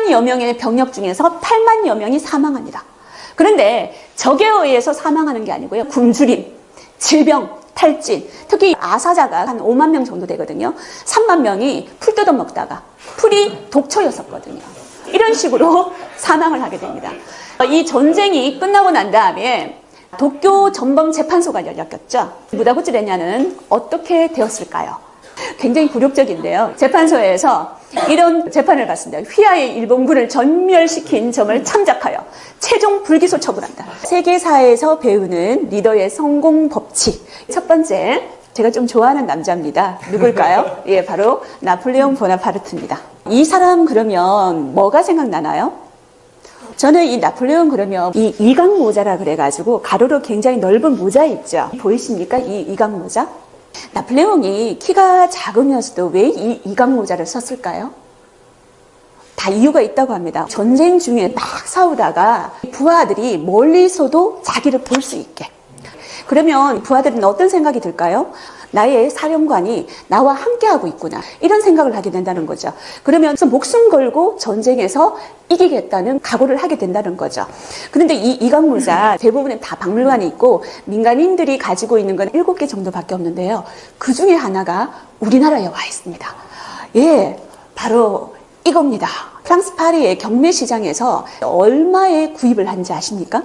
10만여 명의 병력 중에서 8만여 명이 사망합니다. 그런데 적에 의해서 사망하는 게 아니고요. 굶주림, 질병, 탈진, 특히 아사자가 한 5만 명 정도 되거든요. 3만 명이 풀 뜯어먹다가 풀이 독초였었거든요. 이런 식으로 사망을 하게 됩니다. 이 전쟁이 끝나고 난 다음에 도쿄 전범 재판소가 열렸겠죠. 무다구치레냐는 어떻게 되었을까요? 굉장히 굴욕적인데요. 재판소에서 이런 재판을 받습니다. 휘하의 일본군을 전멸시킨 점을 참작하여 최종 불기소 처분한다. 세계사에서 배우는 리더의 성공 법칙. 첫 번째, 제가 좀 좋아하는 남자입니다. 누굴까요? 예, 바로 나폴레옹 보나파르트입니다. 이 사람 그러면 뭐가 생각나나요? 저는 이 나폴레옹 그러면 이 이강 모자라 그래가지고 가로로 굉장히 넓은 모자 있죠. 보이십니까? 이 이강 모자? 나폴레옹이 키가 작으면서도 왜 이 이강 모자를 썼을까요? 다 이유가 있다고 합니다. 전쟁 중에 막 싸우다가 부하들이 멀리서도 자기를 볼 수 있게. 그러면 부하들은 어떤 생각이 들까요? 나의 사령관이 나와 함께하고 있구나. 이런 생각을 하게 된다는 거죠. 그러면서 목숨 걸고 전쟁에서 이기겠다는 각오를 하게 된다는 거죠. 그런데 이 이강모자 대부분은 다 박물관에 있고 민간인들이 가지고 있는 건 7개 정도밖에 없는데요. 그 중에 하나가 우리나라에 와 있습니다. 예, 바로 이겁니다. 프랑스 파리의 경매시장에서 얼마에 구입을 한지 아십니까?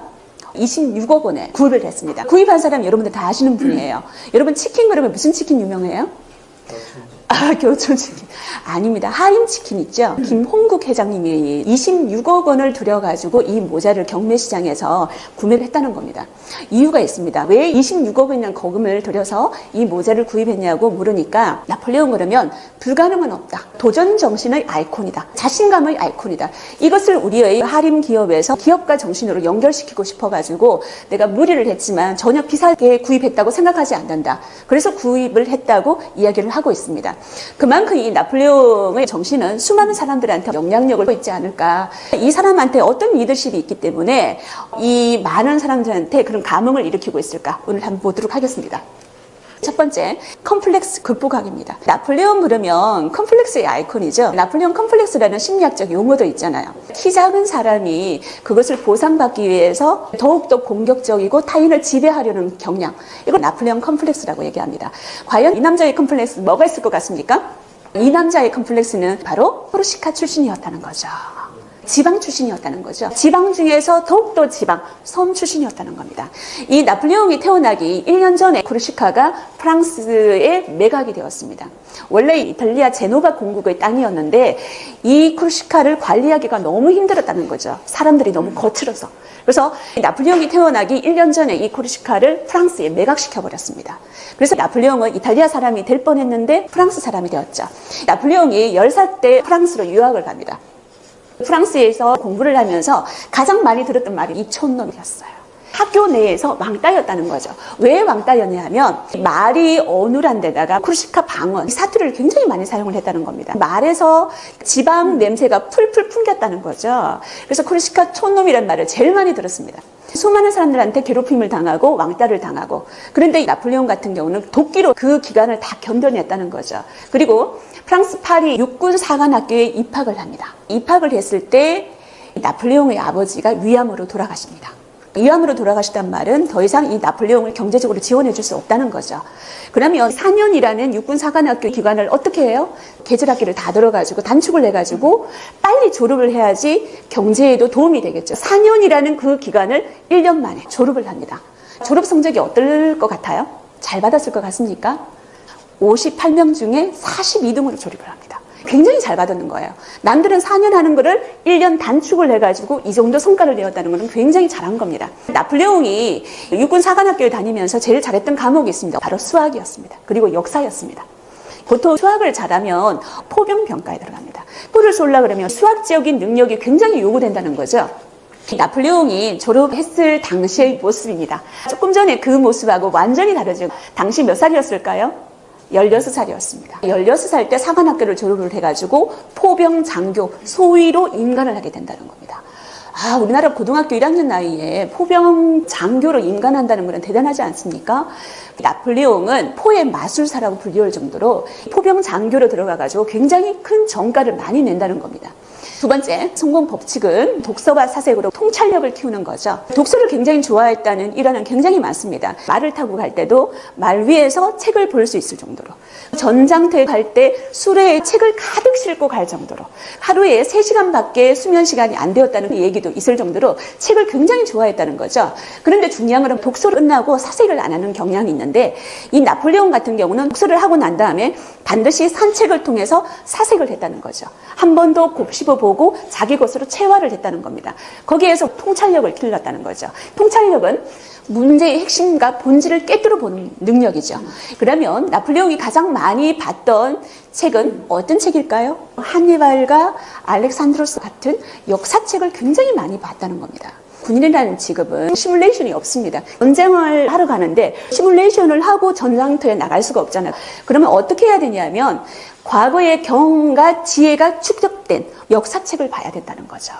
26억 원에 구입을 했습니다. 구입한 사람 여러분들 다 아시는 분이에요. 여러분 치킨 그러면 무슨 치킨 유명해요? 교촌치킨. 아닙니다. 하림치킨 있죠? 김홍국 회장님이 26억 원을 들여가지고 이 모자를 경매시장에서 구매를 했다는 겁니다. 이유가 있습니다. 왜 26억 원이라는 거금을 들여서 이 모자를 구입했냐고 물으니까 나폴레옹 그러면 불가능은 없다. 도전 정신의 아이콘이다. 자신감의 아이콘이다. 이것을 우리의 하림 기업에서 기업가 정신으로 연결시키고 싶어가지고 내가 무리를 했지만 전혀 비싸게 구입했다고 생각하지 않는다. 그래서 구입을 했다고 이야기를 하고 있습니다. 그만큼 이 나폴레옹의 정신은 수많은 사람들한테 영향력을 있지 않을까. 이 사람한테 어떤 리더십이 있기 때문에 이 많은 사람들한테 그런 감흥을 일으키고 있을까. 오늘 한번 보도록 하겠습니다. 첫 번째, 컴플렉스 극복학입니다. 나폴레옹 그러면 컴플렉스의 아이콘이죠. 나폴레옹 컴플렉스라는 심리학적 용어도 있잖아요. 키 작은 사람이 그것을 보상받기 위해서 더욱더 공격적이고 타인을 지배하려는 경향. 이걸 나폴레옹 컴플렉스라고 얘기합니다. 과연 이 남자의 컴플렉스 뭐가 있을 것 같습니까? 이 남자의 컴플렉스는 바로 코르시카 출신이었다는 거죠. 지방 출신이었다는 거죠. 지방 중에서 더욱더 지방, 섬 출신이었다는 겁니다. 이 나폴레옹이 태어나기 1년 전에 코르시카가 프랑스의 매각이 되었습니다. 원래 이탈리아 제노바 공국의 땅이었는데 이 코르시카를 관리하기가 너무 힘들었다는 거죠. 사람들이 너무 거칠어서. 그래서 나폴레옹이 태어나기 1년 전에 이 코르시카를 프랑스에 매각시켜버렸습니다. 그래서 나폴레옹은 이탈리아 사람이 될 뻔했는데 프랑스 사람이 되었죠. 나폴레옹이 10살 때 프랑스로 유학을 갑니다. 프랑스에서 공부를 하면서 가장 많이 들었던 말이 이 촌놈이었어요. 학교 내에서 왕따였다는 거죠. 왜 왕따였냐 하면 말이 어눌한 데다가 코르시카 방언, 사투리를 굉장히 많이 사용을 했다는 겁니다. 말에서 지방 냄새가 풀풀 풍겼다는 거죠. 그래서 코르시카 촌놈이라는 말을 제일 많이 들었습니다. 수많은 사람들한테 괴롭힘을 당하고 왕따를 당하고, 그런데 나폴레옹 같은 경우는 도끼로 그 기간을 다 견뎌냈다는 거죠. 그리고 프랑스 파리 육군 사관학교에 입학을 합니다. 입학을 했을 때 나폴레옹의 아버지가 위암으로 돌아가십니다. 위암으로 돌아가시단 말은 더 이상 이 나폴레옹을 경제적으로 지원해 줄 수 없다는 거죠. 그러면 4년이라는 육군 사관학교 기간을 어떻게 해요? 계절학기를 다 들어가지고 단축을 해가지고 빨리 졸업을 해야지 경제에도 도움이 되겠죠. 4년이라는 그 기간을 1년 만에 졸업을 합니다. 졸업 성적이 어떨 것 같아요? 잘 받았을 것 같습니까? 58명 중에 42등으로 졸업을 합니다. 굉장히 잘 받았는 거예요. 남들은 4년 하는 거를 1년 단축을 해가지고 이 정도 성과를 내었다는 것은 굉장히 잘한 겁니다. 나폴레옹이 육군 사관학교에 다니면서 제일 잘했던 과목이 있습니다. 바로 수학이었습니다. 그리고 역사였습니다. 보통 수학을 잘하면 포병병과에 들어갑니다. 포를 쏠라 그러면 수학적인 능력이 굉장히 요구된다는 거죠. 나폴레옹이 졸업했을 당시의 모습입니다. 조금 전에 그 모습하고 완전히 다르죠. 당시 몇 살이었을까요? 16살이었습니다. 16살 때 사관학교를 졸업을 해가지고 포병 장교 소위로 임관을 하게 된다는 겁니다. 아, 우리나라 고등학교 1학년 나이에 포병 장교로 임관한다는 건 대단하지 않습니까? 나폴레옹은 포의 마술사라고 불리울 정도로 포병 장교로 들어가가지고 굉장히 큰 정가를 많이 낸다는 겁니다. 두 번째, 성공 법칙은 독서와 사색으로 통찰력을 키우는 거죠. 독서를 굉장히 좋아했다는 일화는 굉장히 많습니다. 말을 타고 갈 때도 말 위에서 책을 볼 수 있을 정도로, 전장터에 갈 때 수레에 책을 가득 싣고 갈 정도로, 하루에 3시간밖에 수면 시간이 안 되었다는 얘기도 있을 정도로 책을 굉장히 좋아했다는 거죠. 그런데 중요한 건 독서를 끝나고 사색을 안 하는 경향이 있는데, 이 나폴레옹 같은 경우는 독서를 하고 난 다음에 반드시 산책을 통해서 사색을 했다는 거죠. 한 번 더 곱씹어 보고 자기 것으로 체화를 했다는 겁니다. 거기에서 통찰력을 길렀다는 거죠. 통찰력은 문제의 핵심과 본질을 깨뜨려 보는 능력이죠. 그러면 나폴레옹이 가장 많이 봤던 책은 어떤 책일까요? 한니발과 알렉산드로스 같은 역사책을 굉장히 많이 봤다는 겁니다. 군인이라는 직업은 시뮬레이션이 없습니다. 전쟁을 하러 가는데 시뮬레이션을 하고 전장터에 나갈 수가 없잖아요. 그러면 어떻게 해야 되냐면 과거의 경험과 지혜가 축적된 역사책을 봐야 된다는 거죠.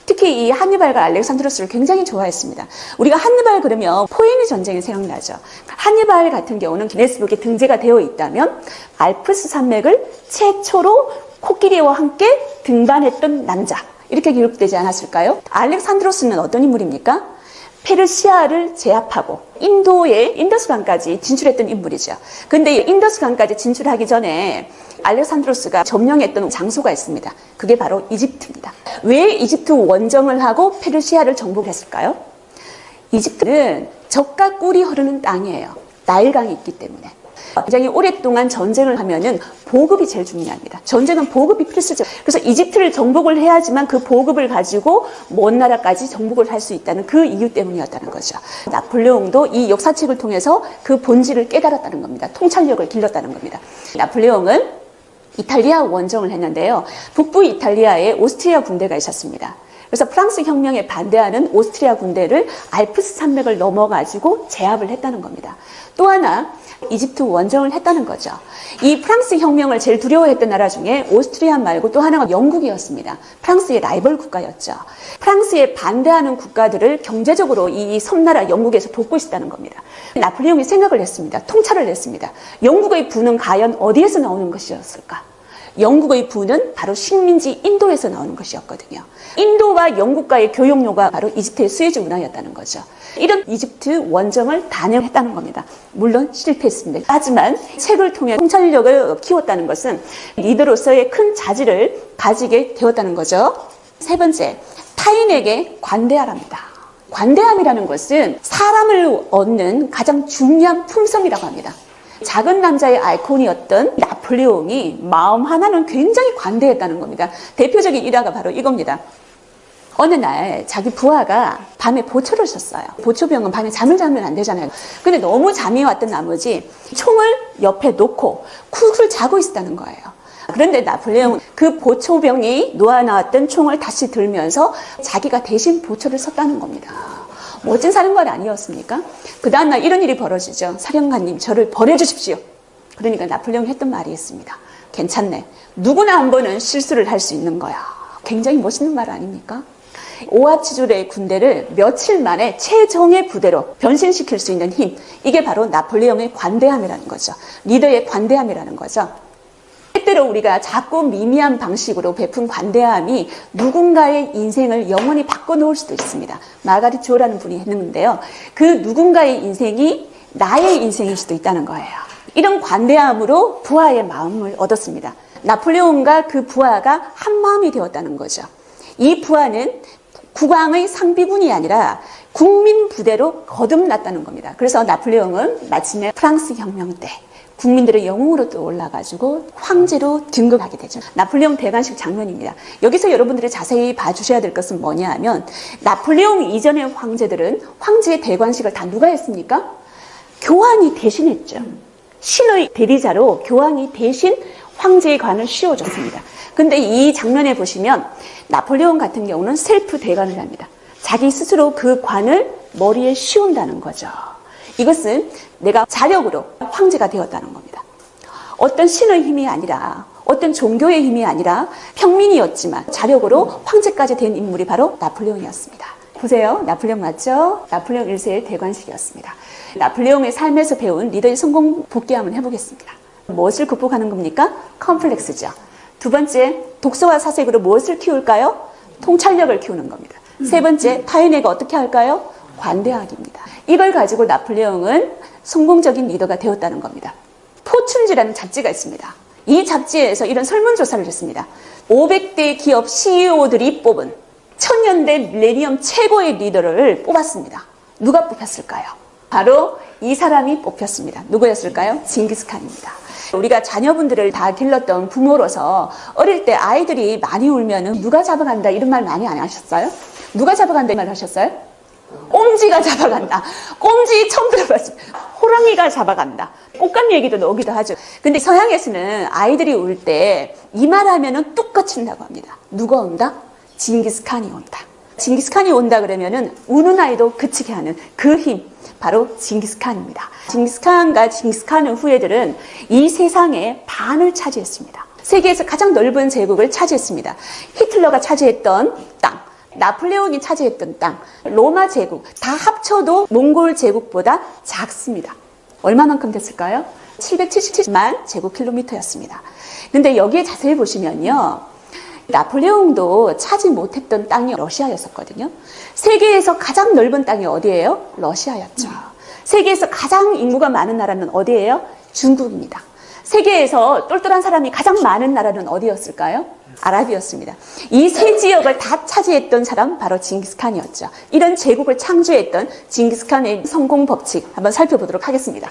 특히 이 한니발과 알렉산드로스를 굉장히 좋아했습니다. 우리가 한니발 그러면 포에니 전쟁이 생각나죠. 한니발 같은 경우는 기네스북에 등재가 되어 있다면 알프스 산맥을 최초로 코끼리와 함께 등반했던 남자, 이렇게 기록되지 않았을까요? 알렉산드로스는 어떤 인물입니까? 페르시아를 제압하고 인도의 인더스강까지 진출했던 인물이죠. 근데 인더스강까지 진출하기 전에 알렉산드로스가 점령했던 장소가 있습니다. 그게 바로 이집트입니다. 왜 이집트 원정을 하고 페르시아를 정복했을까요? 이집트는 적과 꿀이 흐르는 땅이에요. 나일강이 있기 때문에. 굉장히 오랫동안 전쟁을 하면은 보급이 제일 중요합니다. 전쟁은 보급이 필수죠. 그래서 이집트를 정복을 해야지만 그 보급을 가지고 먼 나라까지 정복을 할 수 있다는 그 이유 때문이었다는 거죠. 나폴레옹도 이 역사책을 통해서 그 본질을 깨달았다는 겁니다. 통찰력을 길렀다는 겁니다. 나폴레옹은 이탈리아 원정을 했는데요. 북부 이탈리아에 오스트리아 군대가 있었습니다. 그래서 프랑스 혁명에 반대하는 오스트리아 군대를 알프스 산맥을 넘어가지고 제압을 했다는 겁니다. 또 하나 이집트 원정을 했다는 거죠. 이 프랑스 혁명을 제일 두려워했던 나라 중에 오스트리아 말고 또 하나가 영국이었습니다. 프랑스의 라이벌 국가였죠. 프랑스에 반대하는 국가들을 경제적으로 이 섬나라 영국에서 돕고 있었다는 겁니다. 나폴레옹이 생각을 했습니다. 통찰을 했습니다. 영국의 부는 과연 어디에서 나오는 것이었을까? 영국의 부는 바로 식민지 인도에서 나오는 것이었거든요. 인도와 영국과의 교역로가 바로 이집트의 수에즈 운하였다는 거죠. 이런 이집트 원정을 단행했다는 겁니다. 물론 실패했습니다. 하지만 책을 통해 통찰력을 키웠다는 것은 리더로서의 큰 자질을 가지게 되었다는 거죠. 세 번째, 타인에게 관대하랍니다. 관대함이라는 것은 사람을 얻는 가장 중요한 품성이라고 합니다. 작은 남자의 아이콘이었던 나폴레옹이 마음 하나는 굉장히 관대했다는 겁니다. 대표적인 일화가 바로 이겁니다. 어느 날 자기 부하가 밤에 보초를 썼어요. 보초병은 밤에 잠을 자면 안 되잖아요. 근데 너무 잠이 왔던 나머지 총을 옆에 놓고 쿡을 자고 있었다는 거예요. 그런데 나폴레옹은 그 보초병이 놓아나왔던 총을 다시 들면서 자기가 대신 보초를 섰다는 겁니다. 멋진 사령관 아니었습니까? 그 다음날 이런 일이 벌어지죠. 사령관님, 저를 버려주십시오. 그러니까 나폴레옹이 했던 말이 있습니다. 괜찮네. 누구나 한 번은 실수를 할 수 있는 거야. 굉장히 멋있는 말 아닙니까? 오합지졸의 군대를 며칠 만에 최정예 부대로 변신시킬 수 있는 힘, 이게 바로 나폴레옹의 관대함이라는 거죠. 리더의 관대함이라는 거죠. 때때로 우리가 자꾸 미미한 방식으로 베푼 관대함이 누군가의 인생을 영원히 바꿔놓을 수도 있습니다. 마가릿 주어라는 분이 했는데요. 그 누군가의 인생이 나의 인생일 수도 있다는 거예요. 이런 관대함으로 부하의 마음을 얻었습니다. 나폴레옹과 그 부하가 한 마음이 되었다는 거죠. 이 부하는 국왕의 상비군이 아니라 국민 부대로 거듭났다는 겁니다. 그래서 나폴레옹은 마침내 프랑스 혁명 때 국민들의 영웅으로 또 올라가지고 황제로 등극하게 되죠. 나폴레옹 대관식 장면입니다. 여기서 여러분들이 자세히 봐주셔야 될 것은 뭐냐 하면 나폴레옹 이전의 황제들은 황제의 대관식을 다 누가 했습니까? 교황이 대신했죠. 신의 대리자로 교황이 대신 황제의 관을 씌워줬습니다. 근데 이 장면에 보시면 나폴레옹 같은 경우는 셀프 대관을 합니다. 자기 스스로 그 관을 머리에 씌운다는 거죠. 이것은 내가 자력으로 황제가 되었다는 겁니다. 어떤 신의 힘이 아니라, 어떤 종교의 힘이 아니라 평민이었지만 자력으로 황제까지 된 인물이 바로 나폴레옹이었습니다. 보세요. 나폴레옹 맞죠? 나폴레옹 1세의 대관식이었습니다. 나폴레옹의 삶에서 배운 리더의 성공 복귀 한번 해보겠습니다. 무엇을 극복하는 겁니까? 컴플렉스죠. 두 번째, 독서와 사색으로 무엇을 키울까요? 통찰력을 키우는 겁니다. 세 번째, 타인에게 어떻게 할까요? 관대하기입니다. 이걸 가지고 나폴레옹은 성공적인 리더가 되었다는 겁니다. 포춘지라는 잡지가 있습니다. 이 잡지에서 이런 설문조사를 했습니다. 500대 기업 CEO들이 뽑은 천년대 밀레니엄 최고의 리더를 뽑았습니다. 누가 뽑혔을까요? 바로 이 사람이 뽑혔습니다. 누구였을까요? 징기스칸입니다. 우리가 자녀분들을 다 길렀던 부모로서 어릴 때 아이들이 많이 울면 누가 잡아간다 이런 말 많이 안 하셨어요? 누가 잡아간다 이 말 하셨어요? 꼼지가 잡아간다. 꼼지 처음 들어봤습니다. 호랑이가 잡아간다. 꽃감 얘기도 나오기도 하죠. 근데 서양에서는 아이들이 울 때 이 말하면은 뚝 꺼친다고 합니다. 누가 온다? 징기스칸이 온다. 징기스칸이 온다 그러면은 우는 아이도 그치게 하는 그 힘. 바로 징기스칸입니다. 징기스칸과 징기스칸의 후예들은 이 세상의 반을 차지했습니다. 세계에서 가장 넓은 제국을 차지했습니다. 히틀러가 차지했던 땅, 나폴레옹이 차지했던 땅, 로마 제국 다 합쳐도 몽골 제국보다 작습니다. 얼마만큼 됐을까요? 777만 제곱킬로미터였습니다. 근데 여기에 자세히 보시면요. 나폴레옹도 차지 못했던 땅이 러시아였었거든요. 세계에서 가장 넓은 땅이 어디예요? 러시아였죠. 세계에서 가장 인구가 많은 나라는 어디예요? 중국입니다. 세계에서 똘똘한 사람이 가장 많은 나라는 어디였을까요? 아랍이었습니다. 이 세 지역을 다 차지했던 사람 바로 징기스칸이었죠. 이런 제국을 창조했던 징기스칸의 성공 법칙 한번 살펴보도록 하겠습니다.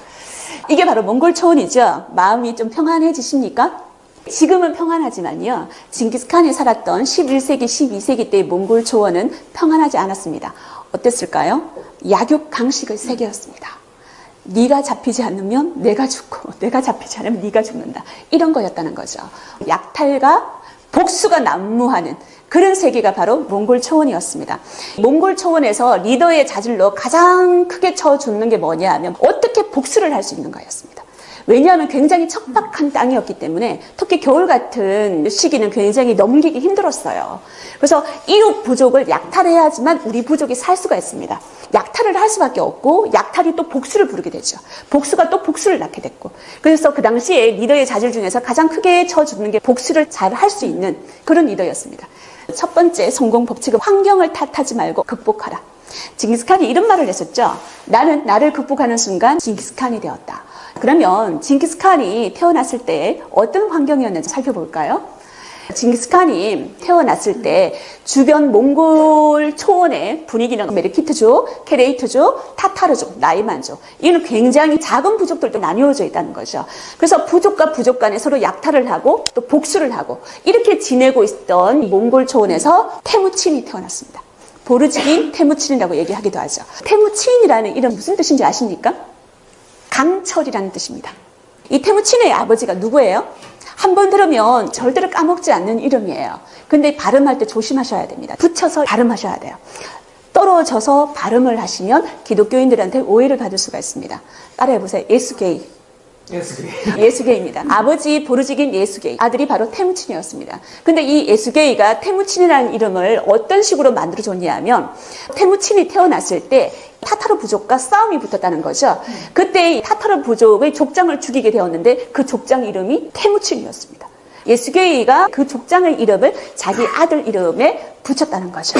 이게 바로 몽골 초원이죠. 마음이 좀 평안해지십니까? 지금은 평안하지만요. 징기스칸이 살았던 11세기, 12세기 때의 몽골 초원은 평안하지 않았습니다. 어땠을까요? 약육 강식의 세계였습니다. 네가 잡히지 않으면 내가 죽고 내가 잡히지 않으면 네가 죽는다. 이런 거였다는 거죠. 약탈과 복수가 난무하는 그런 세계가 바로 몽골 초원이었습니다. 몽골 초원에서 리더의 자질로 가장 크게 쳐주는 게 뭐냐 하면 어떻게 복수를 할 수 있는가였습니다. 왜냐하면 굉장히 척박한 땅이었기 때문에 특히 겨울 같은 시기는 굉장히 넘기기 힘들었어요. 그래서 이웃 부족을 약탈해야지만 우리 부족이 살 수가 있습니다. 약탈을 할 수밖에 없고 약탈이 또 복수를 부르게 되죠. 복수가 또 복수를 낳게 됐고 그래서 그 당시에 리더의 자질 중에서 가장 크게 쳐주는 게 복수를 잘 할 수 있는 그런 리더였습니다. 첫 번째 성공 법칙은 환경을 탓하지 말고 극복하라. 징기스칸이 이런 말을 했었죠. 나는 나를 극복하는 순간 징기스칸이 되었다. 그러면 징기스칸이 태어났을 때 어떤 환경이었는지 살펴볼까요? 징기스칸이 태어났을 때 주변 몽골 초원의 분위기는 메르키트족, 케레이트족, 타타르족, 나이만족 이는 굉장히 작은 부족들도 나뉘어져 있다는 거죠. 그래서 부족과 부족 간에 서로 약탈을 하고 또 복수를 하고 이렇게 지내고 있던 몽골 초원에서 태무친이 태어났습니다. 보르지긴 태무친이라고 얘기하기도 하죠. 태무친이라는 이름 무슨 뜻인지 아십니까? 강철이라는 뜻입니다. 이 태무친의 아버지가 누구예요? 한번 들으면 절대로 까먹지 않는 이름이에요. 근데 발음할 때 조심하셔야 됩니다. 붙여서 발음하셔야 돼요. 떨어져서 발음을 하시면 기독교인들한테 오해를 받을 수가 있습니다. 따라해보세요. 예수게이. 예수게이입니다. 아버지 보르지긴 예수게이, 아들이 바로 태무친이었습니다. 근데 이 예수게이가 태무친이라는 이름을 어떤 식으로 만들어줬냐 하면 태무친이 태어났을 때 타타르 부족과 싸움이 붙었다는 거죠. 그때 타타르 부족의 족장을 죽이게 되었는데 그 족장 이름이 태무친이었습니다. 예수게이가 그 족장의 이름을 자기 아들 이름에 붙였다는 거죠.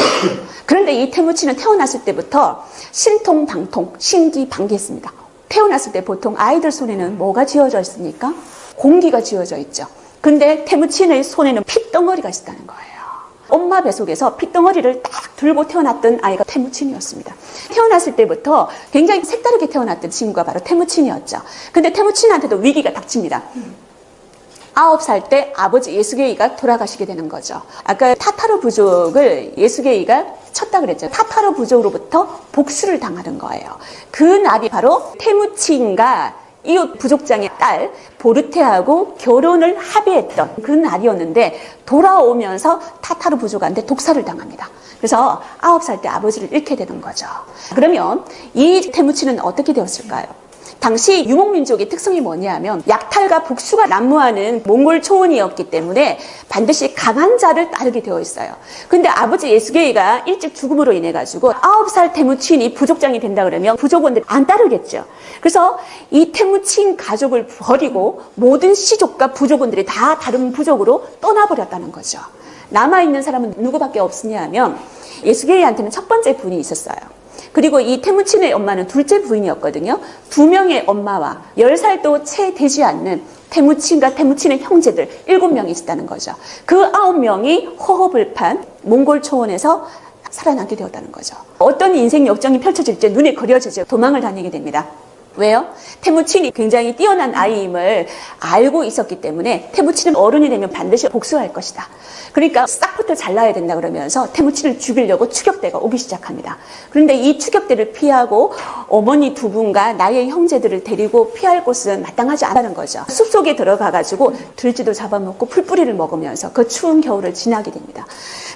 그런데 이 태무친은 태어났을 때부터 신통방통, 신기방기했습니다. 태어났을 때 보통 아이들 손에는 뭐가 쥐어져 있습니까? 공기가 쥐어져 있죠. 근데 태무친의 손에는 핏덩어리가 있었다는 거예요. 엄마 뱃속에서 핏덩어리를 딱 들고 태어났던 아이가 태무친이었습니다. 태어났을 때부터 굉장히 색다르게 태어났던 친구가 바로 태무친이었죠. 근데 태무친한테도 위기가 닥칩니다. 9살 때 아버지 예수게이가 돌아가시게 되는 거죠. 아까 타타르 부족을 예수게이가 쳤다 그랬죠. 타타르 부족으로부터 복수를 당하는 거예요. 그 날이 바로 태무친과 이웃 부족장의 딸 보르테하고 결혼을 합의했던 그 날이었는데 돌아오면서 타타르 부족한테 독살을 당합니다. 그래서 9살 때 아버지를 잃게 되는 거죠. 그러면 이 태무친은 어떻게 되었을까요? 당시 유목민족의 특성이 뭐냐면 약탈과 복수가 난무하는 몽골 초원이었기 때문에 반드시 강한 자를 따르게 되어 있어요. 근데 아버지 예스게이가 일찍 죽음으로 인해 가지고 9살 태무친이 부족장이 된다 그러면 부족원들이 안 따르겠죠. 그래서 이 태무친 가족을 버리고 모든 시족과 부족원들이 다 다른 부족으로 떠나버렸다는 거죠. 남아있는 사람은 누구밖에 없으냐 하면 예스게이한테는 첫 번째 부인이 있었어요. 그리고 이 태무친의 엄마는 둘째 부인이었거든요. 2명의 엄마와 10살도 채 되지 않는 태무친과 태무친의 형제들 7명이 있었다는 거죠. 그 9명이 호흡을 판 몽골 초원에서 살아남게 되었다는 거죠. 어떤 인생 역정이 펼쳐질지 눈에 그려지죠. 도망을 다니게 됩니다. 왜요? 태무친이 굉장히 뛰어난 아이임을 알고 있었기 때문에 태무친은 어른이 되면 반드시 복수할 것이다. 그러니까 싹부터 잘라야 된다 그러면서 태무친을 죽이려고 추격대가 오기 시작합니다. 그런데 이 추격대를 피하고 어머니 2분과 나의 형제들을 데리고 피할 곳은 마땅하지 않다는 거죠. 숲속에 들어가가지고 들쥐도 잡아먹고 풀뿌리를 먹으면서 그 추운 겨울을 지나게 됩니다.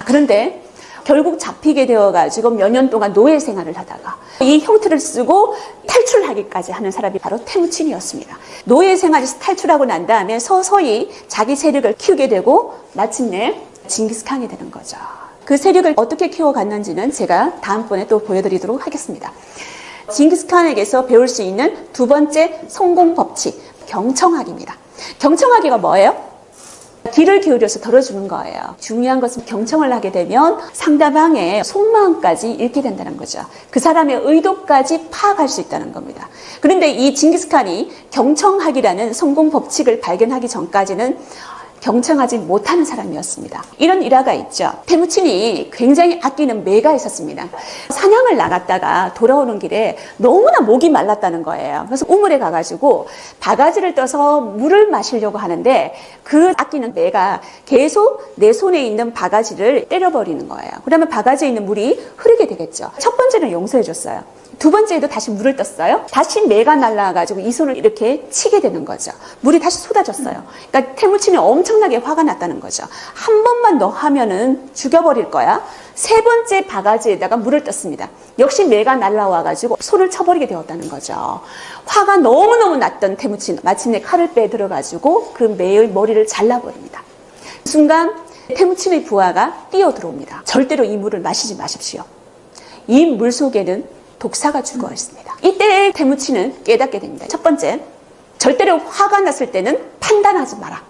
그런데 결국 잡히게 되어가지고 몇 년 동안 노예 생활을 하다가 이 형틀을 쓰고 탈출하기까지 하는 사람이 바로 태무친이었습니다. 노예 생활에서 탈출하고 난 다음에 서서히 자기 세력을 키우게 되고 마침내 징기스칸이 되는 거죠. 그 세력을 어떻게 키워갔는지는 제가 다음번에 또 보여드리도록 하겠습니다. 징기스칸에게서 배울 수 있는 두 번째 성공 법칙, 경청하기입니다. 경청하기가 뭐예요? 귀를 기울여서 들어주는 거예요. 중요한 것은 경청을 하게 되면 상대방의 속마음까지 읽게 된다는 거죠. 그 사람의 의도까지 파악할 수 있다는 겁니다. 그런데 이 징기스칸이 경청하기라는 성공 법칙을 발견하기 전까지는 경청하지 못하는 사람이었습니다. 이런 일화가 있죠. 태무친이 굉장히 아끼는 매가 있었습니다. 사냥을 나갔다가 돌아오는 길에 너무나 목이 말랐다는 거예요. 그래서 우물에 가가지고 바가지를 떠서 물을 마시려고 하는데 그 아끼는 매가 계속 내 손에 있는 바가지를 때려버리는 거예요. 그러면 바가지에 있는 물이 흐르게 되겠죠. 첫 번째는 용서해줬어요. 두 번째에도 다시 물을 떴어요. 다시 매가 날라와가지고 이 손을 이렇게 치게 되는 거죠. 물이 다시 쏟아졌어요. 그러니까 태무친이 엄청나게 화가 났다는 거죠. 한 번만 더 하면은 죽여버릴 거야. 세 번째 바가지에다가 물을 떴습니다. 역시 매가 날라와가지고 손을 쳐버리게 되었다는 거죠. 화가 너무너무 났던 태무친, 마침내 칼을 빼들어가지고 그 매의 머리를 잘라버립니다. 순간 태무친의 부하가 뛰어들어옵니다. 절대로 이 물을 마시지 마십시오. 이 물 속에는 독사가 죽어 있습니다. 이때 태무친은 깨닫게 됩니다. 첫 번째, 절대로 화가 났을 때는 판단하지 마라.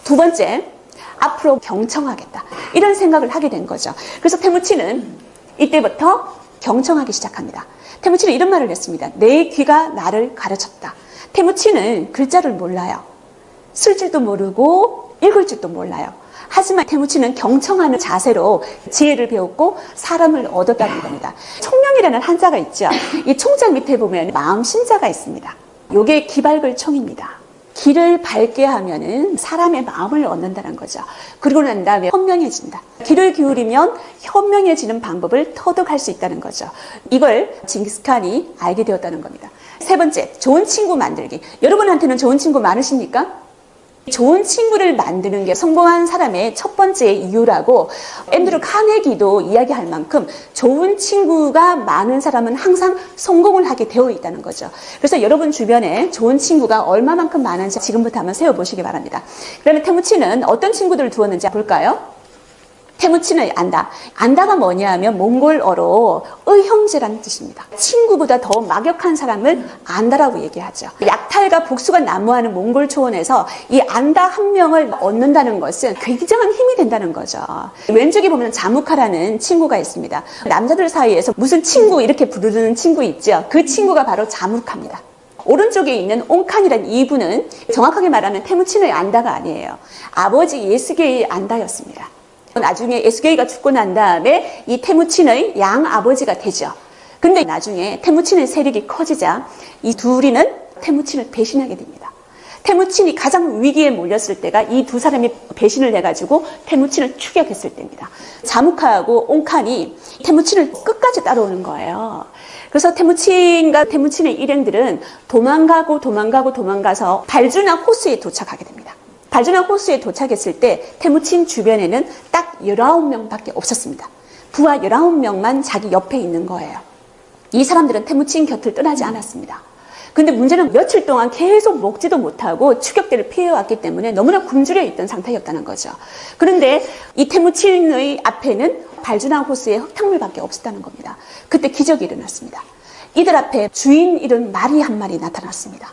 두 번째, 앞으로 경청하겠다. 이런 생각을 하게 된 거죠. 그래서 태무친은 이때부터 경청하기 시작합니다. 태무친은 이런 말을 했습니다. 내 귀가 나를 가르쳤다. 태무친은 글자를 몰라요. 쓸 줄도 모르고 읽을 줄도 몰라요. 하지만 태무친은 경청하는 자세로 지혜를 배웠고 사람을 얻었다는 겁니다. 총명이라는 한자가 있죠. 이 총자 밑에 보면 마음 신자가 있습니다. 이게 기발글 총입니다. 길을 밝게 하면은 사람의 마음을 얻는다는 거죠. 그리고 난 다음에 현명해진다. 귀를 기울이면 현명해지는 방법을 터득할 수 있다는 거죠. 이걸 징기스칸이 알게 되었다는 겁니다. 세 번째, 좋은 친구 만들기. 여러분한테는 좋은 친구 많으십니까? 좋은 친구를 만드는 게 성공한 사람의 첫 번째 이유라고 앤드루 카네기도 이야기할 만큼 좋은 친구가 많은 사람은 항상 성공을 하게 되어 있다는 거죠. 그래서 여러분 주변에 좋은 친구가 얼마만큼 많은지 지금부터 한번 세워보시기 바랍니다. 그러면 태무친은 어떤 친구들을 두었는지 볼까요? 태무친을 안다. 안다가 뭐냐 하면 몽골어로 의형제라는 뜻입니다. 친구보다 더 막역한 사람을 안다라고 얘기하죠. 약탈과 복수가 난무하는 몽골 초원에서 이 안다 한 명을 얻는다는 것은 굉장한 힘이 된다는 거죠. 왼쪽에 보면 자무카라는 친구가 있습니다. 남자들 사이에서 무슨 친구 이렇게 부르는 친구 있죠. 그 친구가 바로 자무카입니다. 오른쪽에 있는 옹칸이라는 이분은 정확하게 말하면 태무친의 안다가 아니에요. 아버지 예스게의 안다였습니다. 나중에 예스게이가 죽고 난 다음에 이 태무친의 양 아버지가 되죠. 근데 나중에 태무친의 세력이 커지자 이 둘이는 태무친을 배신하게 됩니다. 태무친이 가장 위기에 몰렸을 때가 이 두 사람이 배신을 해가지고 태무친을 추격했을 때입니다. 자무카하고 옹칸이 태무친을 끝까지 따라오는 거예요. 그래서 태무친과 태무친의 일행들은 도망가서 발주나 호수에 도착하게 됩니다. 발주나 호수에 도착했을 때 태무친 주변에는 딱 19명밖에 없었습니다. 부하 19명만 자기 옆에 있는 거예요. 이 사람들은 태무친 곁을 떠나지 않았습니다. 근데 문제는 며칠 동안 계속 먹지도 못하고 추격대를 피해왔기 때문에 너무나 굶주려 있던 상태였다는 거죠. 그런데 이 태무친의 앞에는 발주당 호수의 흙탕물밖에 없었다는 겁니다. 그때 기적이 일어났습니다. 이들 앞에 주인 잃은 말이 한 마리 나타났습니다.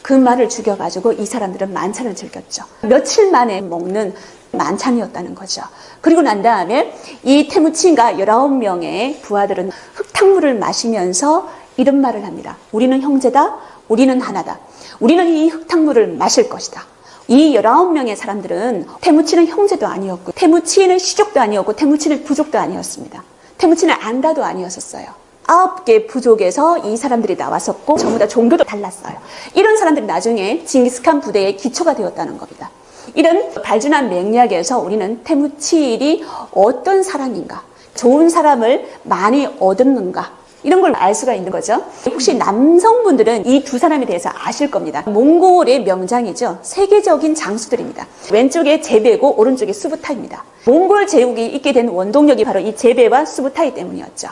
그 말을 죽여가지고 이 사람들은 만찬을 즐겼죠. 며칠 만에 먹는 만찬이었다는 거죠. 그리고 난 다음에 이 태무친과 19명의 부하들은 흙탕물을 마시면서 이런 말을 합니다. 우리는 형제다. 우리는 하나다. 우리는 이 흙탕물을 마실 것이다. 이 19명의 사람들은 태무친은 형제도 아니었고 태무친의 시족도 아니었고 태무친의 부족도 아니었습니다. 태무친의 안다도 아니었었어요. 9개 부족에서 이 사람들이 나왔었고 전부 다 종교도 달랐어요. 이런 사람들이 나중에 징기스칸 부대의 기초가 되었다는 겁니다. 이런 발준한 맥락에서 우리는 태무친이 어떤 사람인가, 좋은 사람을 많이 얻었는가 이런 걸 알 수가 있는 거죠. 혹시 남성분들은 이 두 사람에 대해서 아실 겁니다. 몽골의 명장이죠. 세계적인 장수들입니다. 왼쪽에 제베고 오른쪽에 수부타입니다. 몽골 제국이 있게 된 원동력이 바로 이 제베와 수부타이 때문이었죠.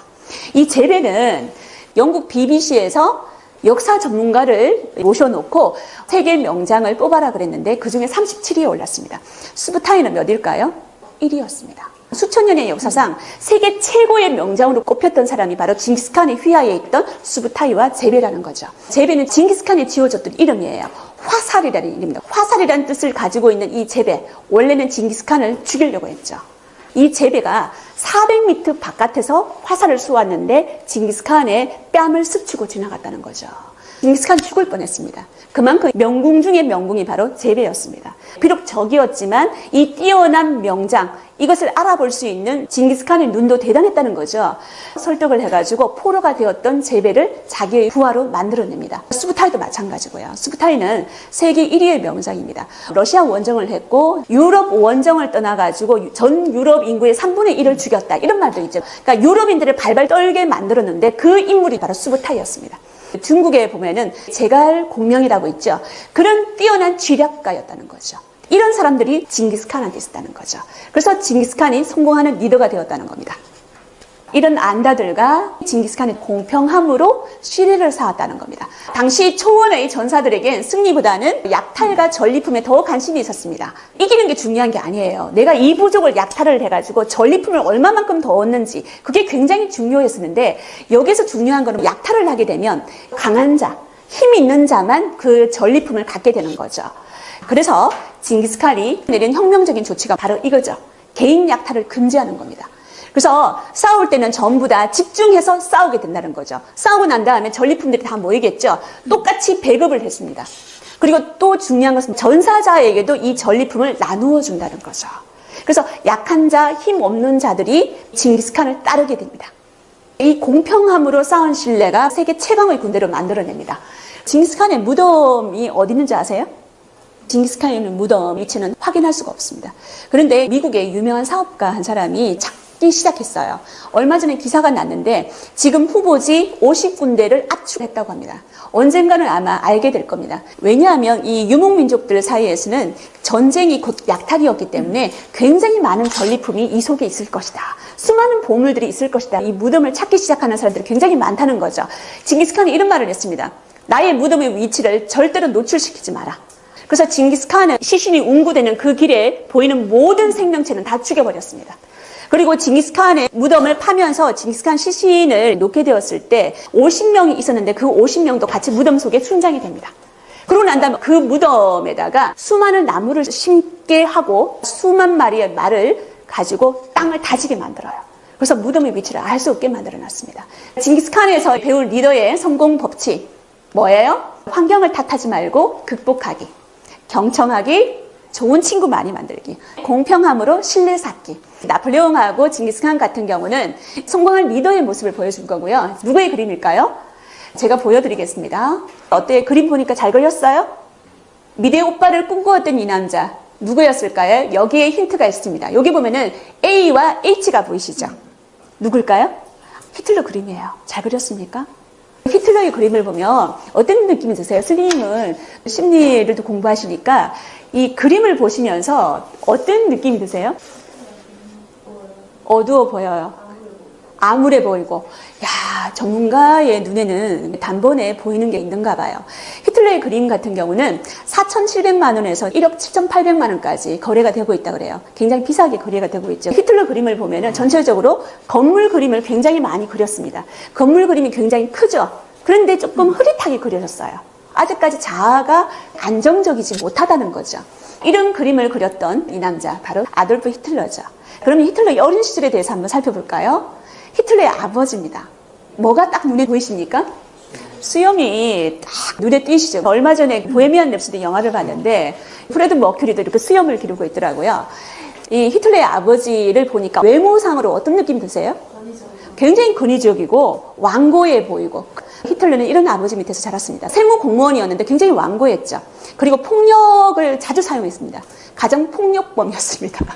이 제베는 영국 BBC에서 역사 전문가를 모셔놓고 세계 명장을 뽑아라 그랬는데 그중에 37위에 올랐습니다. 수부타이는 몇일까요? 1위였습니다. 수천 년의 역사상 세계 최고의 명장으로 꼽혔던 사람이 바로 징기스칸의 휘하에 있던 수부타이와 제베라는 거죠. 제베는 징기스칸이 지어줬던 이름이에요. 화살이라는 이름입니다. 화살이라는 뜻을 가지고 있는 이 제베, 원래는 징기스칸을 죽이려고 했죠. 이 제베가 400m 바깥에서 화살을 쏘았는데 징기스칸의 뺨을 스치고 지나갔다는 거죠. 징기스칸 죽을 뻔했습니다. 그만큼 명궁 중의 명궁이 바로 제베였습니다. 비록 적이었지만 이 뛰어난 명장, 이것을 알아볼 수 있는 징기스칸의 눈도 대단했다는 거죠. 설득을 해가지고 포로가 되었던 제베를 자기의 부하로 만들어냅니다. 수부타이도 마찬가지고요. 수부타이는 세계 1위의 명장입니다. 러시아 원정을 했고 유럽 원정을 떠나가지고 전 유럽 인구의 3분의 1을 죽였다. 이런 말도 있죠. 그러니까 유럽인들을 발발 떨게 만들었는데 그 인물이 바로 수부타이였습니다. 중국에 보면은 제갈 공명이라고 있죠. 그런 뛰어난 쥐략가였다는 거죠. 이런 사람들이 징기스칸한테 있었다는 거죠. 그래서 징기스칸이 성공하는 리더가 되었다는 겁니다. 이런 안다들과 징기스칸의 공평함으로 시뢰를 쌓았다는 겁니다. 당시 초원의 전사들에겐 승리보다는 약탈과 전리품에 더 관심이 있었습니다. 이기는 게 중요한 게 아니에요. 내가 이 부족을 약탈을 해가지고 전리품을 얼마만큼 더 얻는지 그게 굉장히 중요했었는데 여기서 중요한 거는 약탈을 하게 되면 강한 자, 힘 있는 자만 그 전리품을 갖게 되는 거죠. 그래서 징기스칸이 내린 혁명적인 조치가 바로 이거죠. 개인 약탈을 금지하는 겁니다. 그래서 싸울 때는 전부 다 집중해서 싸우게 된다는 거죠. 싸우고 난 다음에 전리품들이 다 모이겠죠. 똑같이 배급을 했습니다. 그리고 또 중요한 것은 전사자에게도 이 전리품을 나누어 준다는 거죠. 그래서 약한 자, 힘 없는 자들이 징기스칸을 따르게 됩니다. 이 공평함으로 쌓은 신뢰가 세계 최강의 군대를 만들어냅니다. 징기스칸의 무덤이 어디 있는지 아세요? 징기스칸에 있는 무덤 위치는 확인할 수가 없습니다. 그런데 미국의 유명한 사업가 한 사람이 찾기 시작했어요. 얼마 전에 기사가 났는데 지금 후보지 50군데를 압축했다고 합니다. 언젠가는 아마 알게 될 겁니다. 왜냐하면 이 유목민족들 사이에서는 전쟁이 곧 약탈이었기 때문에 굉장히 많은 전리품이 이 속에 있을 것이다. 수많은 보물들이 있을 것이다. 이 무덤을 찾기 시작하는 사람들이 굉장히 많다는 거죠. 징기스칸이 이런 말을 했습니다. 나의 무덤의 위치를 절대로 노출시키지 마라. 그래서 징기스칸은 시신이 운구되는 그 길에 보이는 모든 생명체는 다 죽여버렸습니다. 그리고 징기스칸의 무덤을 파면서 징기스칸 시신을 놓게 되었을 때 50명이 있었는데 그 50명도 같이 무덤 속에 순장이 됩니다. 그러고 난 다음에 그 무덤에다가 수많은 나무를 심게 하고 수만 마리의 말을 가지고 땅을 다지게 만들어요. 그래서 무덤의 위치를 알 수 없게 만들어놨습니다. 징기스칸에서 배울 리더의 성공 법칙 뭐예요? 환경을 탓하지 말고 극복하기, 경청하기, 좋은 친구 많이 만들기, 공평함으로 신뢰 쌓기. 나폴레옹하고 징기스칸 같은 경우는 성공한 리더의 모습을 보여준 거고요. 누구의 그림일까요? 제가 보여드리겠습니다. 어때요? 그림 보니까 잘 그렸어요? 미래 오빠를 꿈꾸었던 이 남자 누구였을까요? 여기에 힌트가 있습니다. 여기 보면은 A와 H가 보이시죠? 누굴까요? 히틀러 그림이에요. 잘 그렸습니까? 히틀러의 그림을 보면 어떤 느낌이 드세요? 스님은 심리를 또 공부하시니까 이 그림을 보시면서 어떤 느낌이 드세요? 어두워 보여요. 암울해 보이고, 야, 전문가의 눈에는 단번에 보이는 게 있는가 봐요. 히틀러의 그림 같은 경우는 4,700만 원에서 1억 7,800만 원까지 거래가 되고 있다 그래요. 굉장히 비싸게 거래가 되고 있죠. 히틀러 그림을 보면은 전체적으로 건물 그림을 굉장히 많이 그렸습니다. 건물 그림이 굉장히 크죠. 그런데 조금 흐릿하게 그려졌어요. 아직까지 자아가 안정적이지 못하다는 거죠. 이런 그림을 그렸던 이 남자, 바로 아돌프 히틀러죠. 그러면 히틀러의 어린 시절에 대해서 한번 살펴볼까요? 히틀러의 아버지입니다. 뭐가 딱 눈에 보이십니까? 수염이 딱 눈에 띄시죠? 얼마 전에 보헤미안 랩소디 영화를 봤는데 프레드 머큐리도 이렇게 수염을 기르고 있더라고요. 이 히틀러의 아버지를 보니까 외모상으로 어떤 느낌 드세요? 굉장히 권위적이고 완고해 보이고, 히틀러는 이런 아버지 밑에서 자랐습니다. 세무 공무원이었는데 굉장히 완고했죠. 그리고 폭력을 자주 사용했습니다. 가정 폭력범이었습니다.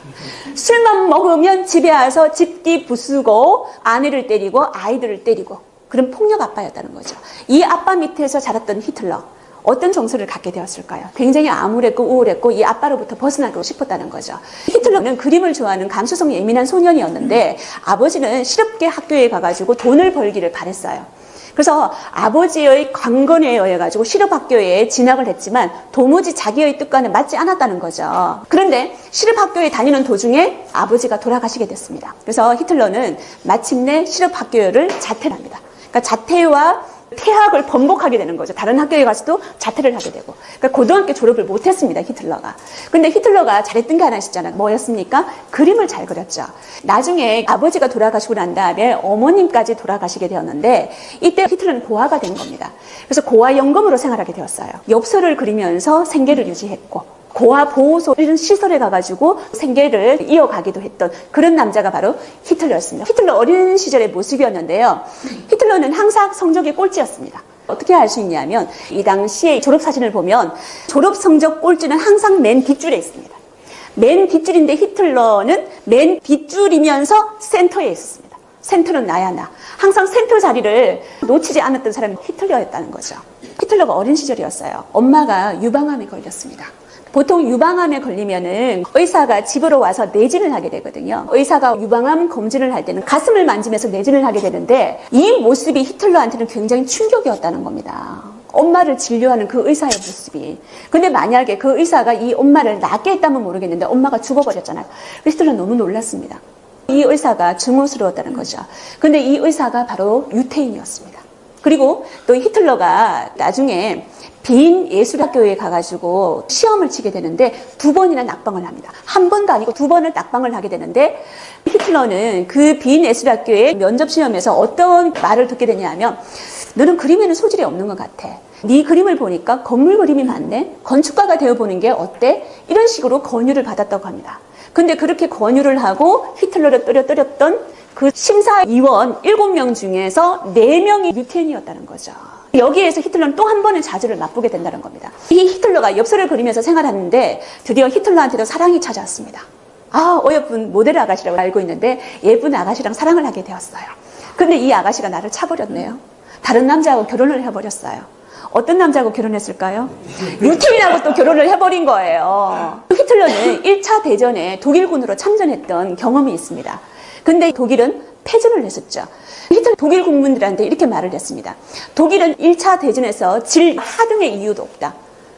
술만 먹으면 집에 와서 집기 부수고 아내를 때리고 아이들을 때리고, 그런 폭력 아빠였다는 거죠. 이 아빠 밑에서 자랐던 히틀러, 어떤 정서를 갖게 되었을까요? 굉장히 암울했고 우울했고 이 아빠로부터 벗어나고 싶었다는 거죠. 히틀러는 그림을 좋아하는 감수성 예민한 소년이었는데 아버지는 실업계 학교에 가가지고 돈을 벌기를 바랬어요. 그래서 아버지의 강건에 의해 가지고 실업학교에 진학을 했지만 도무지 자기의 뜻과는 맞지 않았다는 거죠. 그런데 실업학교에 다니는 도중에 아버지가 돌아가시게 됐습니다. 그래서 히틀러는 마침내 실업학교를 자퇴를 합니다. 그러니까 자퇴와 퇴학을 번복하게 되는 거죠. 다른 학교에 가서도 자퇴를 하게 되고. 그러니까 고등학교 졸업을 못했습니다, 히틀러가. 근데 히틀러가 잘했던 게 하나 있었잖아요. 뭐였습니까? 그림을 잘 그렸죠. 나중에 아버지가 돌아가시고 난 다음에 어머님까지 돌아가시게 되었는데 이때 히틀러는 고아가 된 겁니다. 그래서 고아연금으로 생활하게 되었어요. 엽서를 그리면서 생계를 유지했고, 고아 보호소 이런 시설에 가가지고 생계를 이어가기도 했던 그런 남자가 바로 히틀러였습니다. 히틀러 어린 시절의 모습이었는데요. 히틀러는 항상 성적이 꼴찌였습니다. 어떻게 알 수 있냐면 이 당시에 졸업사진을 보면 졸업 성적 꼴찌는 항상 맨 뒷줄에 있습니다. 맨 뒷줄인데 히틀러는 맨 뒷줄이면서 센터에 있었습니다. 센터는 나야 나. 항상 센터 자리를 놓치지 않았던 사람이 히틀러였다는 거죠. 히틀러가 어린 시절이었어요. 엄마가 유방암에 걸렸습니다. 보통 유방암에 걸리면은 의사가 집으로 와서 내진을 하게 되거든요. 의사가 유방암 검진을 할 때는 가슴을 만지면서 내진을 하게 되는데 이 모습이 히틀러한테는 굉장히 충격이었다는 겁니다. 엄마를 진료하는 그 의사의 모습이. 근데 만약에 그 의사가 이 엄마를 낫게 했다면 모르겠는데 엄마가 죽어버렸잖아요. 히틀러는 너무 놀랐습니다. 이 의사가 증오스러웠다는 거죠. 근데 이 의사가 바로 유태인이었습니다. 그리고 또 히틀러가 나중에 빈 예술학교에 가가지고 시험을 치게 되는데 2번이나 낙방을 합니다. 한 번도 아니고 2번을 낙방을 하게 되는데 히틀러는 그 빈 예술학교의 면접시험에서 어떤 말을 듣게 되냐면, 너는 그림에는 소질이 없는 것 같아. 네 그림을 보니까 건물 그림이 많네. 건축가가 되어보는 게 어때? 이런 식으로 권유를 받았다고 합니다. 근데 그렇게 권유를 하고 히틀러를 떨어뜨렸던 그 심사위원 7명 중에서 4명이 유태인이었다는 거죠. 여기에서 히틀러는 또 한 번의 좌절을 맛보게 된다는 겁니다. 이 히틀러가 엽서를 그리면서 생활하는데 드디어 히틀러한테도 사랑이 찾아왔습니다. 어여쁜 모델 아가씨라고 알고 있는데 예쁜 아가씨랑 사랑을 하게 되었어요. 근데 이 아가씨가 나를 차버렸네요. 다른 남자하고 결혼을 해버렸어요. 어떤 남자하고 결혼했을까요? 유태인하고 또 결혼을 해버린 거예요. 히틀러는 1차 대전에 독일군으로 참전했던 경험이 있습니다. 근데 독일은 패전을 했었죠. 히틀러 독일 국민들한테 이렇게 말을 했습니다. 독일은 1차 대전에서 질 하등의 이유도 없다.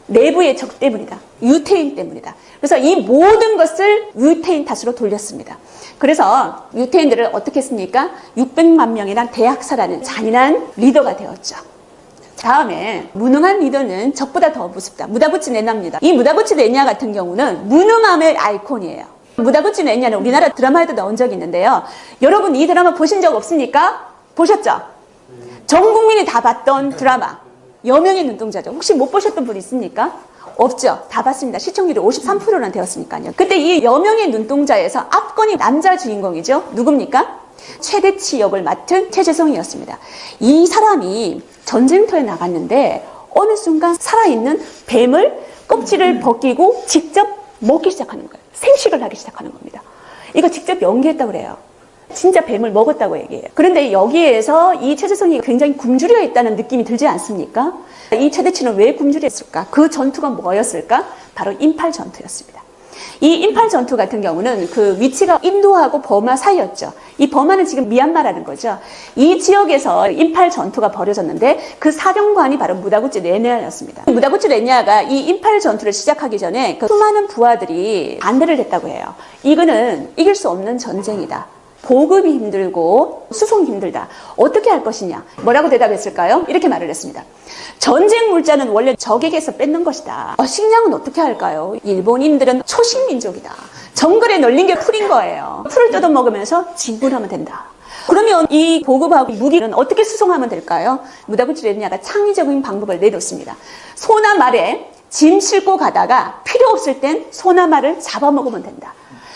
내부의 적 때문이다. 유태인 때문이다. 그래서 이 모든 것을 유태인 탓으로 돌렸습니다. 그래서 유태인들을 어떻게 했습니까? 600만 명이란 대학살하는 잔인한 리더가 되었죠. 다음에 무능한 리더는 적보다 더 무섭다. 무다부치 넷냐입니다. 이 무다부치 넷냐 같은 경우는 무능함의 아이콘이에요. 무다부치 넷냐는 우리나라 드라마에도 나온 적이 있는데요. 여러분 이 드라마 보신 적 없습니까? 보셨죠? 전 국민이 다 봤던 드라마 여명의 눈동자죠. 혹시 못 보셨던 분 있습니까? 없죠. 다 봤습니다. 시청률이 53%나 되었으니까요. 그때 이 여명의 눈동자에서 압권이 남자 주인공이죠. 누굽니까? 최대치 역을 맡은 최재성이었습니다. 이 사람이 전쟁터에 나갔는데 어느 순간 살아있는 뱀을 껍질을 벗기고 직접 먹기 시작하는 거예요. 생식을 하기 시작하는 겁니다. 이거 직접 연기했다고 그래요. 진짜 뱀을 먹었다고 얘기해요. 그런데 여기에서 이 최재성이 굉장히 굶주려 있다는 느낌이 들지 않습니까? 이 최대치는 왜 굶주렸을까? 그 전투가 뭐였을까? 바로 인팔 전투였습니다. 이 인팔 전투 같은 경우는 그 위치가 인도하고 버마 사이였죠. 이 버마는 지금 미얀마라는 거죠. 이 지역에서 인팔 전투가 벌어졌는데 그 사령관이 바로 무다구치 레냐였습니다. 무다구치 레냐가 이 인팔 전투를 시작하기 전에 그 수많은 부하들이 반대를 했다고 해요. 이거는 이길 수 없는 전쟁이다. 보급이 힘들고 수송이 힘들다. 어떻게 할 것이냐? 뭐라고 대답했을까요? 이렇게 말을 했습니다. 전쟁 물자는 원래 적에게서 뺏는 것이다. 식량은 어떻게 할까요? 일본인들은 초식 민족이다. 정글에 널린 게 풀인 거예요. 풀을 뜯어먹으면서 진군하면 된다. 그러면 이 보급하고 무기는 어떻게 수송하면 될까요? 무다구치 레냐가 창의적인 방법을 내놓습니다. 소나 말에 짐 싣고 가다가 필요 없을 땐 소나 말을 잡아먹으면 된다.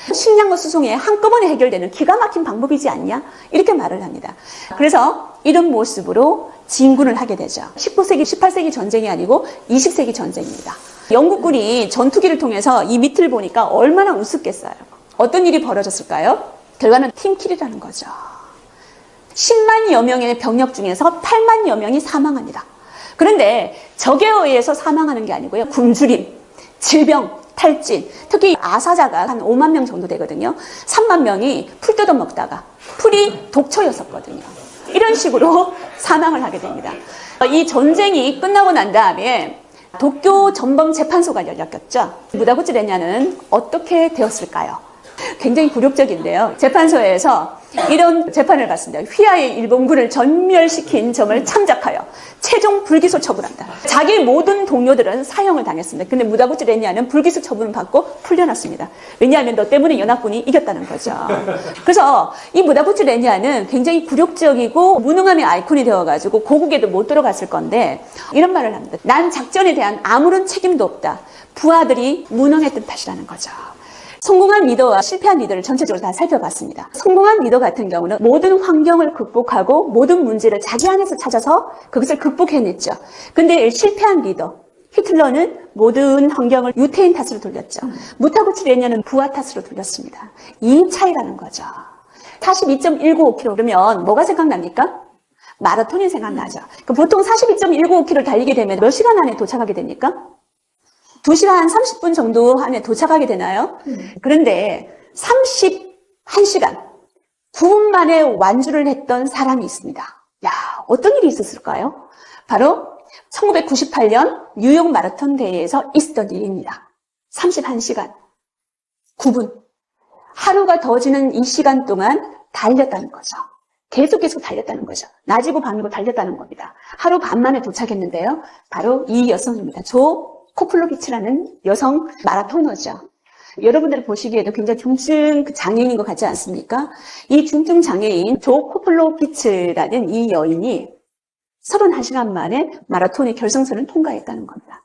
식량과 수송에 한꺼번에 해결되는 기가 막힌 방법이지 않냐? 이렇게 말을 합니다. 그래서 이런 모습으로 진군을 하게 되죠. 19세기, 18세기 전쟁이 아니고 20세기 전쟁입니다. 영국군이 전투기를 통해서 이 밑을 보니까 얼마나 우습겠어요. 어떤 일이 벌어졌을까요? 결과는 팀킬이라는 거죠. 10만여 명의 병력 중에서 8만여 명이 사망합니다. 그런데 적에 의해서 사망하는 게 아니고요. 굶주림, 질병, 탈진, 특히 아사자가 한 5만 명 정도 되거든요. 3만 명이 풀 뜯어먹다가 풀이 독초였었거든요. 이런 식으로 사망을 하게 됩니다. 이 전쟁이 끝나고 난 다음에 도쿄 전범 재판소가 열렸겠죠. 무다구치 레냐는 어떻게 되었을까요? 굉장히 굴욕적인데요. 재판소에서 이런 재판을 받습니다. 휘하의 일본군을 전멸시킨 점을 참작하여 최종 불기소 처분한다. 자기 모든 동료들은 사형을 당했습니다. 근데 무다구치 레냐는 불기소 처분을 받고 풀려났습니다. 왜냐하면 너 때문에 연합군이 이겼다는 거죠. 그래서 이 무다구치 레냐는 굉장히 굴욕적이고 무능함의 아이콘이 되어가지고 고국에도 못 들어갔을 건데 이런 말을 합니다. 난 작전에 대한 아무런 책임도 없다. 부하들이 무능했던 탓이라는 거죠. 성공한 리더와 실패한 리더를 전체적으로 다 살펴봤습니다. 성공한 리더 같은 경우는 모든 환경을 극복하고 모든 문제를 자기 안에서 찾아서 그것을 극복해냈죠. 근데 실패한 리더, 히틀러는 모든 환경을 유태인 탓으로 돌렸죠. 무다구치 레냐는 부하 탓으로 돌렸습니다. 이 차이라는 거죠. 42.195km 그러면 뭐가 생각납니까? 마라톤이 생각나죠. 보통 42.195km를 달리게 되면 몇 시간 안에 도착하게 됩니까? 2시간 30분 정도 안에 도착하게 되나요? 그런데 31시간 9분 만에 완주를 했던 사람이 있습니다. 야, 어떤 일이 있었을까요? 바로 1998년 뉴욕 마라톤 대회에서 있었던 일입니다. 31시간 9분. 하루가 더 지는 이 시간 동안 달렸다는 거죠. 계속 달렸다는 거죠. 낮이고 밤이고 달렸다는 겁니다. 하루 반 만에 도착했는데요. 바로 이 여성입니다. 조 코플로비치라는 여성 마라토너죠. 여러분들이 보시기에도 굉장히 중증 장애인인 것 같지 않습니까? 이 중증 장애인 조 코플로비치라는 이 여인이 31시간 만에 마라톤의 결승선을 통과했다는 겁니다.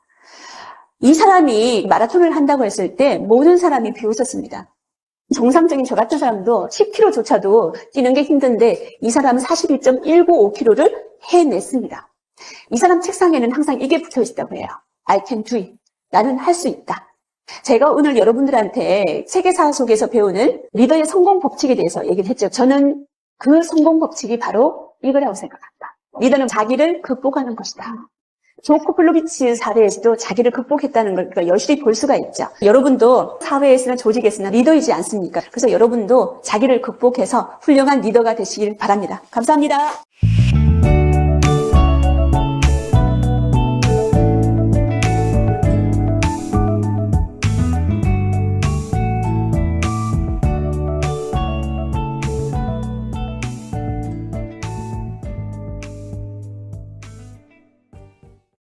이 사람이 마라톤을 한다고 했을 때 모든 사람이 비웃었습니다. 정상적인 저 같은 사람도 10km조차도 뛰는 게 힘든데 이 사람은 41.195km를 해냈습니다. 이 사람 책상에는 항상 이게 붙어 있다고 해요. I can do it. 나는 할 수 있다. 제가 오늘 여러분들한테 세계사 속에서 배우는 리더의 성공 법칙에 대해서 얘기를 했죠. 저는 그 성공 법칙이 바로 이거라고 생각합니다. 리더는 자기를 극복하는 것이다. 조 코플로비치 사례에서도 자기를 극복했다는 걸 우리가 여실히 볼 수가 있죠. 여러분도 사회에서나 조직에서나 리더이지 않습니까? 그래서 여러분도 자기를 극복해서 훌륭한 리더가 되시길 바랍니다. 감사합니다.